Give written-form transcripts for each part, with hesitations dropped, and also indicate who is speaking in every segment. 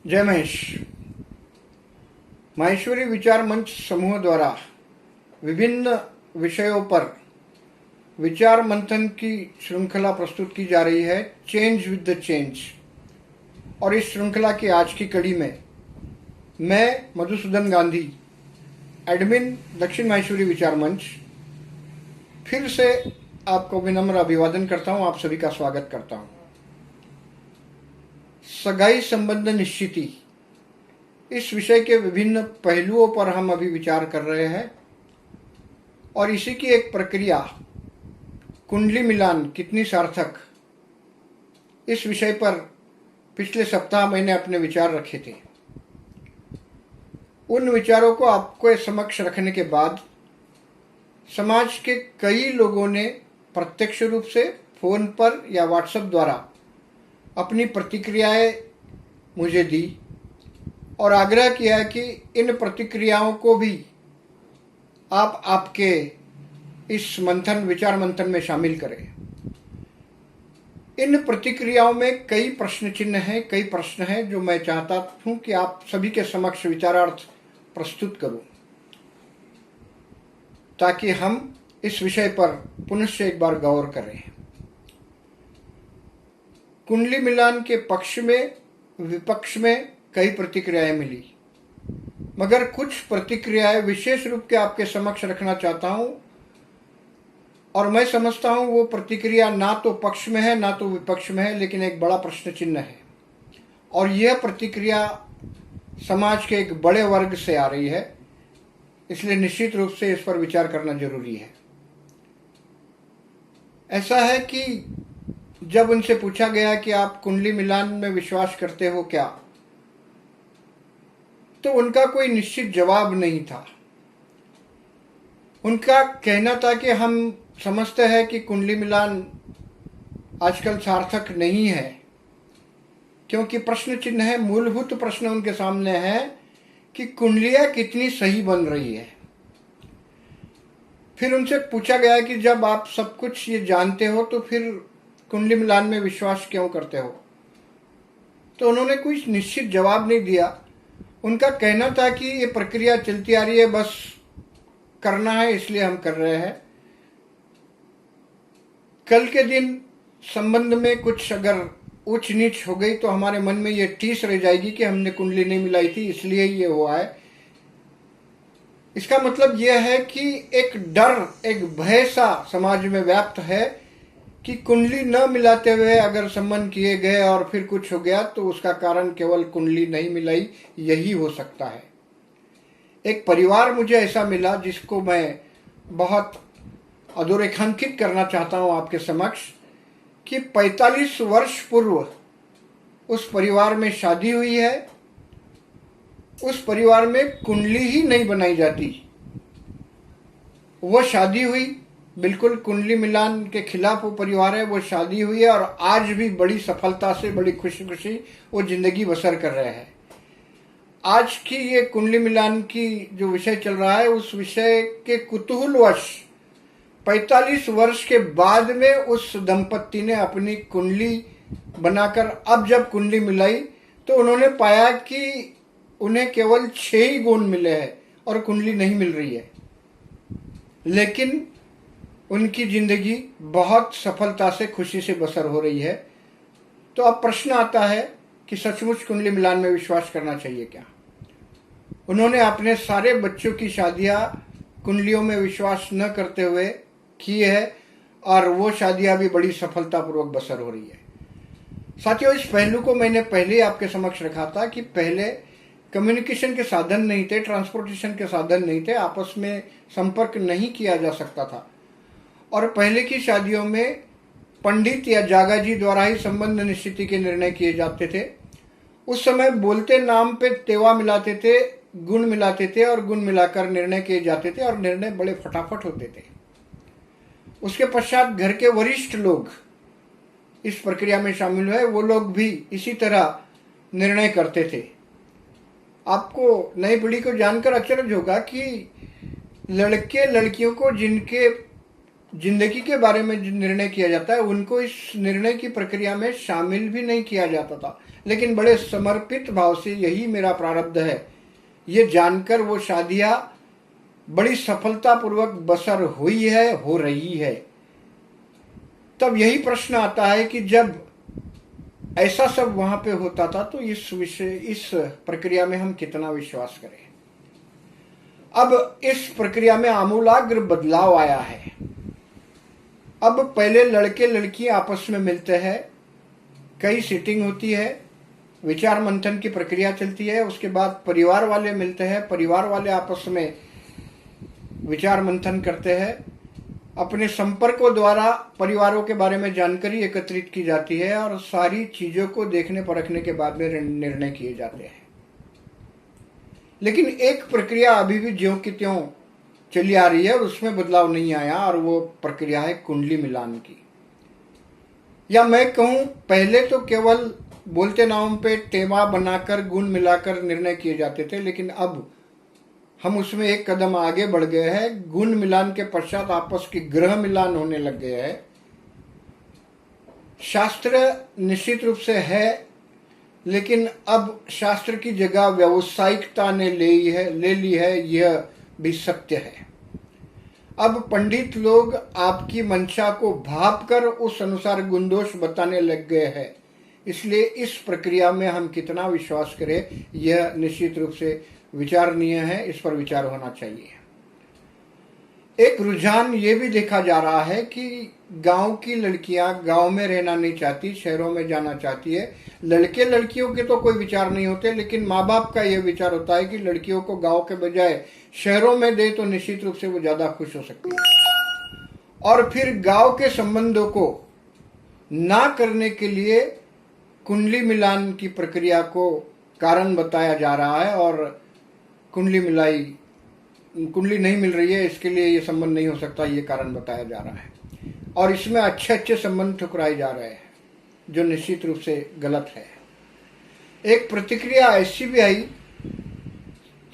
Speaker 1: जय महेश। माहेश्वरी विचार मंच समूह द्वारा विभिन्न विषयों पर विचार मंथन की श्रृंखला प्रस्तुत की जा रही है, चेंज विद द चेंज। और इस श्रृंखला की आज की कड़ी में मैं मधुसूदन गांधी, एडमिन दक्षिण माहेश्वरी विचार मंच, फिर से आपको विनम्र अभिवादन करता हूं, आप सभी का स्वागत करता हूं। सगाई संबंध निश्चिति, इस विषय के विभिन्न पहलुओं पर हम अभी विचार कर रहे हैं और इसी की एक प्रक्रिया कुंडली मिलान कितनी सार्थक, इस विषय पर पिछले सप्ताह मैंने अपने विचार रखे थे। उन विचारों को आपको समक्ष रखने के बाद समाज के कई लोगों ने प्रत्यक्ष रूप से फोन पर या व्हाट्सएप द्वारा अपनी प्रतिक्रियाएं मुझे दी और आग्रह किया कि इन प्रतिक्रियाओं को भी आप आपके इस विचार मंथन में शामिल करें। इन प्रतिक्रियाओं में कई प्रश्न चिन्ह हैं, कई प्रश्न हैं जो मैं चाहता हूं कि आप सभी के समक्ष विचारार्थ प्रस्तुत करूं, ताकि हम इस विषय पर पुनः एक बार गौर करें। कुंडली मिलान के पक्ष में विपक्ष में कई प्रतिक्रियाएं मिली, मगर कुछ प्रतिक्रियाएं विशेष रूप के आपके समक्ष रखना चाहता हूं और मैं समझता हूं वो प्रतिक्रिया ना तो पक्ष में है ना तो विपक्ष में है, लेकिन एक बड़ा प्रश्न चिन्ह है और यह प्रतिक्रिया समाज के एक बड़े वर्ग से आ रही है, इसलिए निश्चित रूप से इस पर विचार करना जरूरी है। ऐसा है कि जब उनसे पूछा गया कि आप कुंडली मिलान में विश्वास करते हो क्या, तो उनका कोई निश्चित जवाब नहीं था। उनका कहना था कि हम समझते हैं कि कुंडली मिलान आजकल सार्थक नहीं है, क्योंकि प्रश्न चिन्ह है, मूलभूत प्रश्न उनके सामने है कि कुंडलियां कितनी सही बन रही है। फिर उनसे पूछा गया कि जब आप सब कुछ ये जानते हो तो फिर कुंडली मिलान में विश्वास क्यों करते हो, तो उन्होंने कोई निश्चित जवाब नहीं दिया। उनका कहना था कि ये प्रक्रिया चलती आ रही है, बस करना है इसलिए हम कर रहे हैं। कल के दिन संबंध में कुछ अगर ऊंच नीच हो गई तो हमारे मन में ये टीस रह जाएगी कि हमने कुंडली नहीं मिलाई थी इसलिए ये हुआ है। इसका मतलब यह है कि एक डर, एक भय सा समाज में व्याप्त है कि कुंडली न मिलाते हुए अगर संबंध किए गए और फिर कुछ हो गया तो उसका कारण केवल कुंडली नहीं मिलाई यही हो सकता है। एक परिवार मुझे ऐसा मिला जिसको मैं बहुत अधोरेखांकित करना चाहता हूं आपके समक्ष कि 45 वर्ष पूर्व उस परिवार में शादी हुई है। उस परिवार में कुंडली ही नहीं बनाई जाती। वो शादी हुई, बिल्कुल कुंडली मिलान के खिलाफ वो परिवार है, वो शादी हुई है और आज भी बड़ी सफलता से, बड़ी खुशी खुशी वो जिंदगी बसर कर रहे हैं। आज की ये कुंडली मिलान की जो विषय चल रहा है, उस विषय के कुतूहलवश 45 वर्ष के बाद में उस दंपत्ति ने अपनी कुंडली बनाकर अब जब कुंडली मिलाई तो उन्होंने पाया कि उन्हें केवल 6 ही गुण मिले हैं और कुंडली नहीं मिल रही है, लेकिन उनकी जिंदगी बहुत सफलता से, खुशी से बसर हो रही है। तो अब प्रश्न आता है कि सचमुच कुंडली मिलान में विश्वास करना चाहिए क्या। उन्होंने अपने सारे बच्चों की शादियां कुंडलियों में विश्वास न करते हुए की है और वो शादियां भी बड़ी सफलतापूर्वक बसर हो रही है। साथियों, इस पहलू को मैंने पहले ही आपके समक्ष रखा था कि पहले कम्युनिकेशन के साधन नहीं थे, ट्रांसपोर्टेशन के साधन नहीं थे, आपस में संपर्क नहीं किया जा सकता था और पहले की शादियों में पंडित या जागा जी द्वारा ही संबंध निश्चिति के निर्णय किए जाते थे। उस समय बोलते नाम पे तेवा मिलाते थे, गुण मिलाते थे और गुण मिलाकर निर्णय किए जाते थे और निर्णय बड़े फटाफट होते थे। उसके पश्चात घर के वरिष्ठ लोग इस प्रक्रिया में शामिल हुए, वो लोग भी इसी तरह निर्णय करते थे। आपको नई पीढ़ी को जानकर अचरज होगा कि लड़के लड़कियों को जिनके जिंदगी के बारे में जो निर्णय किया जाता है उनको इस निर्णय की प्रक्रिया में शामिल भी नहीं किया जाता था, लेकिन बड़े समर्पित भाव से यही मेरा प्रारब्ध है, ये जानकर वो शादियां बड़ी सफलतापूर्वक बसर हुई है, हो रही है। तब यही प्रश्न आता है कि जब ऐसा सब वहां पे होता था तो इस प्रक्रिया में हम कितना विश्वास करें। अब इस प्रक्रिया में आमूलाग्र बदलाव आया है। अब पहले लड़के लड़की आपस में मिलते हैं, कई सीटिंग होती है, विचार मंथन की प्रक्रिया चलती है, उसके बाद परिवार वाले मिलते हैं, परिवार वाले आपस में विचार मंथन करते हैं, अपने संपर्कों द्वारा परिवारों के बारे में जानकारी एकत्रित की जाती है और सारी चीजों को देखने परखने के बाद में निर्णय किए जाते हैं। लेकिन एक प्रक्रिया अभी भी ज्यों की त्यों चली आ रही है और उसमें बदलाव नहीं आया, और वो प्रक्रिया है कुंडली मिलान की। या मैं कहूं, पहले तो केवल बोलते नाम पे टेमा बनाकर गुण मिलाकर निर्णय किए जाते थे, लेकिन अब हम उसमें एक कदम आगे बढ़ गए हैं। गुण मिलान के पश्चात आपस की ग्रह मिलान होने लग गए हैं। शास्त्र निश्चित रूप से है, लेकिन अब शास्त्र की जगह व्यावसायिकता ने ले ली है, यह भी सत्य है। अब पंडित लोग आपकी मंशा को भाप कर उस अनुसार गुणदोष बताने लग गए हैं। इसलिए इस प्रक्रिया में हम कितना विश्वास करें, यह निश्चित रूप से विचारणीय है, इस पर विचार होना चाहिए। एक रुझान ये भी देखा जा रहा है कि गांव की लड़कियां गांव में रहना नहीं चाहती, शहरों में जाना चाहती है। लड़के लड़कियों के तो कोई विचार नहीं होते, लेकिन माँ बाप का यह विचार होता है कि लड़कियों को गांव के बजाय शहरों में दे तो निश्चित रूप से वो ज्यादा खुश हो सकती है। और फिर गांव के संबंधों को ना करने के लिए कुंडली मिलान की प्रक्रिया को कारण बताया जा रहा है, और कुंडली नहीं मिल रही है, इसके लिए ये संबंध नहीं हो सकता, ये कारण बताया जा रहा है। और इसमें अच्छे अच्छे संबंध ठुकराए जा रहे हैं, जो निश्चित रूप से गलत है। एक प्रतिक्रिया ऐसी भी आई,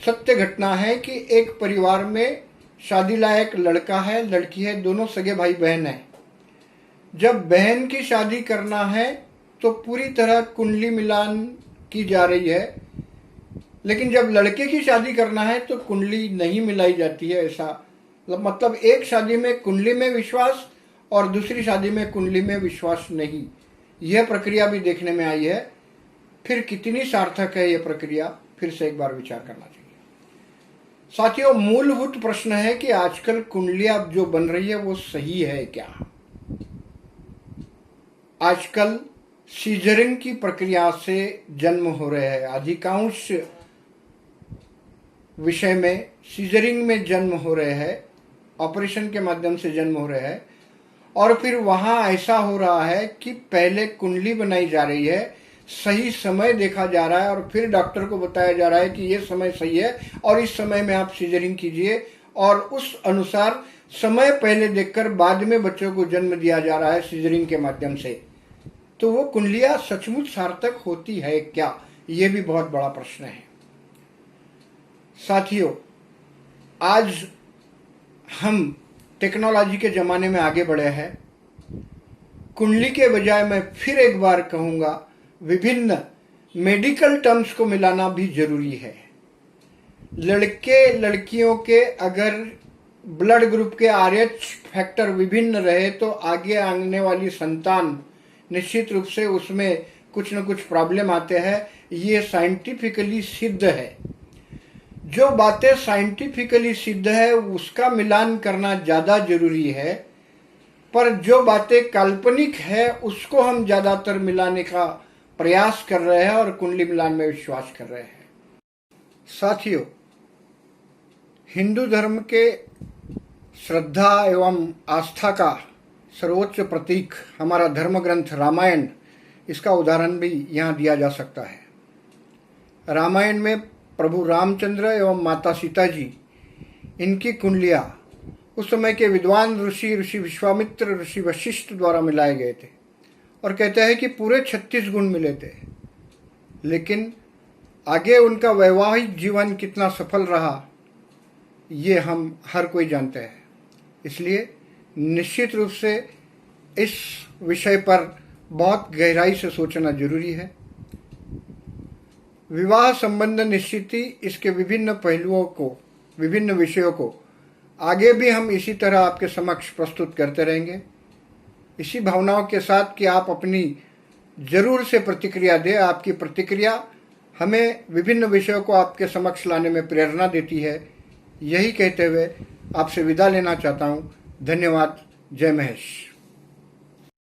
Speaker 1: सत्य घटना है कि एक परिवार में शादी लायक लड़का है, लड़की है, दोनों सगे भाई बहन है। जब बहन की शादी करना है तो पूरी तरह कुंडली मिलान की जा रही है, लेकिन जब लड़के की शादी करना है तो कुंडली नहीं मिलाई जाती है। ऐसा मतलब एक शादी में कुंडली में विश्वास और दूसरी शादी में कुंडली में विश्वास नहीं, यह प्रक्रिया भी देखने में आई है। फिर कितनी सार्थक है यह प्रक्रिया, फिर से एक बार विचार करना चाहिए। साथियों, मूलभूत प्रश्न है कि आजकल कुंडलियां जो बन रही है वो सही है क्या? आजकल सीजरिंग की प्रक्रिया से जन्म हो रहे हैं, अधिकांश विषय में सीजरिंग में जन्म हो रहे हैं, ऑपरेशन के माध्यम से जन्म हो रहे हैं। और फिर वहां ऐसा हो रहा है कि पहले कुंडली बनाई जा रही है, सही समय देखा जा रहा है, और फिर डॉक्टर को बताया जा रहा है कि ये समय सही है और इस समय में आप सीजरिंग कीजिए, और उस अनुसार समय पहले देखकर बाद में बच्चों को जन्म दिया जा रहा है सीजरिंग के माध्यम से। तो वो कुंडलियां सचमुच सार्थक होती है क्या? ये भी बहुत बड़ा प्रश्न है। साथियों, आज हम टेक्नोलॉजी के जमाने में आगे बढ़े हैं। कुंडली के बजाय मैं फिर एक बार कहूंगा, विभिन्न मेडिकल टर्म्स को मिलाना भी जरूरी है। लड़के लड़कियों के अगर ब्लड ग्रुप के RH फैक्टर विभिन्न रहे तो आगे आने वाली संतान निश्चित रूप से उसमें कुछ न कुछ प्रॉब्लम आते हैं। ये साइंटिफिकली सिद्ध है। जो बातें साइंटिफिकली सिद्ध है उसका मिलान करना ज्यादा जरूरी है, पर जो बातें काल्पनिक है उसको हम ज्यादातर मिलाने का प्रयास कर रहे हैं और कुंडली मिलान में विश्वास कर रहे हैं। साथियों, हिंदू धर्म के श्रद्धा एवं आस्था का सर्वोच्च प्रतीक हमारा धर्म ग्रंथ रामायण, इसका उदाहरण भी यहाँ दिया जा सकता है। रामायण में प्रभु रामचंद्र एवं माता सीता जी, इनकी कुंडलियां उस समय के विद्वान ऋषि विश्वामित्र, ऋषि वशिष्ठ द्वारा मिलाए गए थे, और कहते हैं कि पूरे 36 गुण मिले थे। लेकिन आगे उनका वैवाहिक जीवन कितना सफल रहा, ये हम हर कोई जानते हैं। इसलिए निश्चित रूप से इस विषय पर बहुत गहराई से सोचना जरूरी है। विवाह संबंध निश्चिति, इसके विभिन्न पहलुओं को, विभिन्न विषयों को आगे भी हम इसी तरह आपके समक्ष प्रस्तुत करते रहेंगे, इसी भावनाओं के साथ कि आप अपनी जरूर से प्रतिक्रिया दें। आपकी प्रतिक्रिया हमें विभिन्न विषयों को आपके समक्ष लाने में प्रेरणा देती है। यही कहते हुए आपसे विदा लेना चाहता हूँ। धन्यवाद। जय महेश।